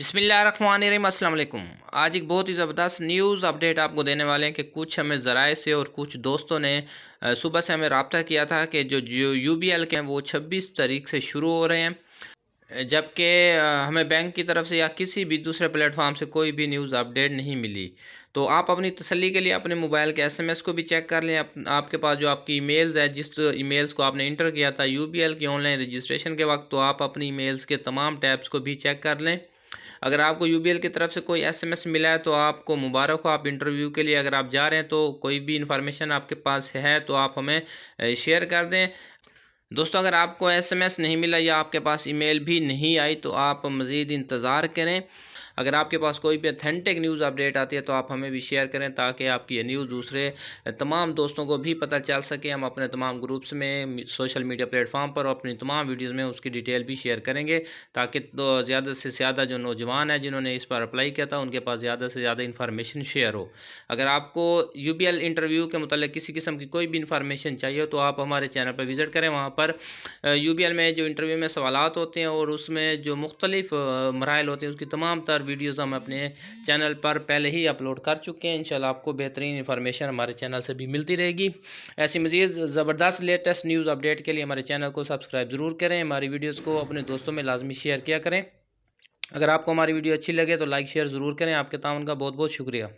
बिस्मिल्लाहिर्रहमानिर्रहीम अस्सलाम वालेकुम। आज एक बहुत ही ज़बरदस्त न्यूज़ अपडेट आपको देने वाले हैं कि कुछ हमें ज़राए से और कुछ दोस्तों ने सुबह से हमें रब्ता किया था कि जो यूबीएल के हैं वो 26 तारीख से शुरू हो रहे हैं। जबकि हमें बैंक की तरफ से या किसी भी दूसरे प्लेटफॉर्म से कोई भी न्यूज़ अपडेट नहीं मिली। तो आप अपनी तसल्ली के लिए अपने मोबाइल के एसएमएस को भी चेक कर लें। आपके पास जो आपकी ईमेल्स है, जिस ईमेल्स को आपने इंटर किया था यूबीएल की ऑनलाइन रजिस्ट्रेशन के वक्त, तो आप अपनी ईमेल्स के तमाम टैब्स को भी चेक कर लें। अगर आपको यूबीएल की तरफ से कोई एसएमएस मिला है तो आपको मुबारक हो, आप इंटरव्यू के लिए अगर आप जा रहे हैं, तो कोई भी इन्फॉर्मेशन आपके पास है तो आप हमें शेयर कर दें। दोस्तों, अगर आपको एसएमएस नहीं मिला या आपके पास ईमेल भी नहीं आई तो आप मज़ीद इंतज़ार करें। अगर आपके पास कोई भी ऑथेंटिक न्यूज़ अपडेट आती है तो आप हमें भी शेयर करें, ताकि आपकी ये न्यूज़ दूसरे तमाम दोस्तों को भी पता चल सके। हम अपने तमाम ग्रुप्स में, सोशल मीडिया प्लेटफॉर्म पर अपनी तमाम वीडियोज़ में उसकी डिटेल भी शेयर करेंगे, ताकि तो ज़्यादा से ज़्यादा जो नौजवान हैं जिन्होंने इस पर अप्लाई किया था उनके पास ज़्यादा से ज़्यादा इन्फॉर्मेशन शेयर हो। अगर आपको यूबीएल इंटरव्यू के मतलब किसी किस्म की कोई भी इन्फॉर्मेशन चाहिए तो आप हमारे चैनल पर विज़िट करें। वहाँ पर यूबीएल में जो इंटरव्यू में सवालात होते हैं और उसमें जो मुख्तलिफ मराइल होते हैं, उसकी तमाम तर वीडियोज़ हम अपने चैनल पर पहले ही अपलोड कर चुके हैं। इंशाल्लाह आपको बेहतरीन इन्फॉर्मेशन हमारे चैनल से भी मिलती रहेगी। ऐसी मज़ीद ज़बरदस्त लेटेस्ट न्यूज़ अपडेट के लिए हमारे चैनल को सब्सक्राइब ज़रूर करें। हमारी वीडियोज़ को अपने दोस्तों में लाजमी शेयर किया करें। अगर आपको हमारी वीडियो अच्छी लगे तो लाइक शेयर ज़रूर करें। आपके ताउन का बहुत बहुत शुक्रिया।